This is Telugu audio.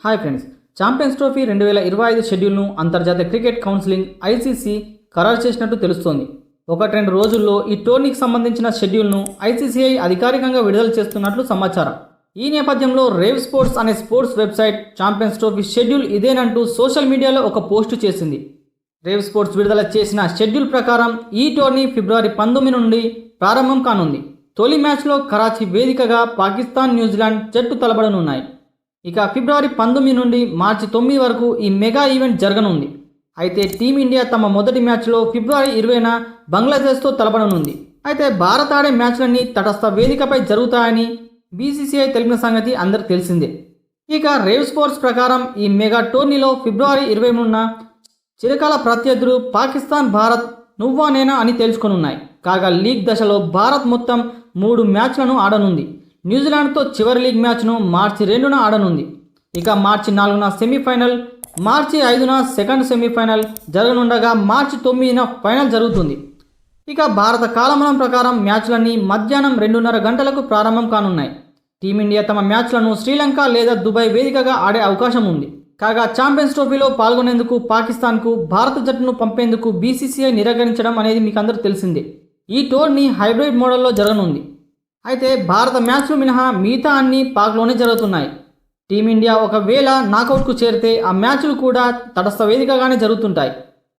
హాయ్ ఫ్రెండ్స్, ఛాంపియన్స్ ట్రోఫీ 2025 షెడ్యూల్ను అంతర్జాతీయ క్రికెట్ కౌన్సిలింగ్ ఐసీసీ ఖరారు చేసినట్టు తెలుస్తోంది. 1-2 రోజుల్లో ఈ టోర్నీకి సంబంధించిన షెడ్యూల్ను ఐసీసీఐ అధికారికంగా విడుదల చేస్తున్నట్లు సమాచారం. ఈ నేపథ్యంలో రేవ్ స్పోర్ట్స్ అనే sports website Champions Trophy schedule ఇదేనంటూ సోషల్ మీడియాలో ఒక పోస్టు చేసింది. రేవ్ స్పోర్ట్స్ విడుదల చేసిన షెడ్యూల్ ప్రకారం ఈ టోర్నీ ఫిబ్రవరి 19 నుండి ప్రారంభం కానుంది. తొలి మ్యాచ్లో కరాచీ వేదికగా పాకిస్తాన్, న్యూజిలాండ్ జట్టు తలపడనున్నాయి. ఇక ఫిబ్రవరి 19 నుండి మార్చి 9 వరకు ఈ మెగా ఈవెంట్ జరగనుంది. అయితే టీమిండియా తమ మొదటి మ్యాచ్లో ఫిబ్రవరి 20న బంగ్లాదేశ్తో తలపడనుంది. అయితే భారత్ ఆడే మ్యాచ్లన్నీ తటస్థ వేదికపై జరుగుతాయని బీసీసీఐ తెలిపిన సంగతి అందరికి తెలిసిందే. ఇక రేవ్ స్పోర్ట్స్ ప్రకారం ఈ మెగా టోర్నీలో ఫిబ్రవరి 20న చిరకాల ప్రత్యర్థులు పాకిస్తాన్, భారత్ నువ్వా నేనా అని తేల్చుకొనున్నాయి. కాగా లీగ్ దశలో భారత్ మొత్తం 3 మ్యాచ్లను ఆడనుంది. న్యూజిలాండ్తో చివరి లీగ్ మ్యాచ్ను మార్చి 2న ఆడనుంది. ఇక మార్చి 4న సెమీఫైనల్, మార్చి 5న సెకండ్ సెమీఫైనల్ జరగనుండగా మార్చి 9న ఫైనల్ జరుగుతుంది. ఇక భారత కాలమానం ప్రకారం మ్యాచ్లన్నీ మధ్యాహ్నం 2:30 గంటలకు ప్రారంభం కానున్నాయి. టీమిండియా తమ మ్యాచ్లను శ్రీలంక లేదా దుబాయ్ వేదికగా ఆడే అవకాశం ఉంది. కాగా ఛాంపియన్స్ ట్రోఫీలో పాల్గొనేందుకు పాకిస్తాన్కు భారత జట్టును పంపేందుకు బీసీసీఐ నిరాకరించడం అనేది మీకు అందరూ తెలిసిందే. ఈ టోర్నీ హైబ్రిడ్ మోడల్లో జరగనుంది. అయితే భారత మ్యాచ్లు మినహా మిగతా అన్ని పాక్లోనే జరుగుతున్నాయి. టీమిండియా ఒకవేళ నాకౌట్కు చేరితే ఆ మ్యాచ్లు కూడా తటస్థ వేదికగానే జరుగుతుంటాయి.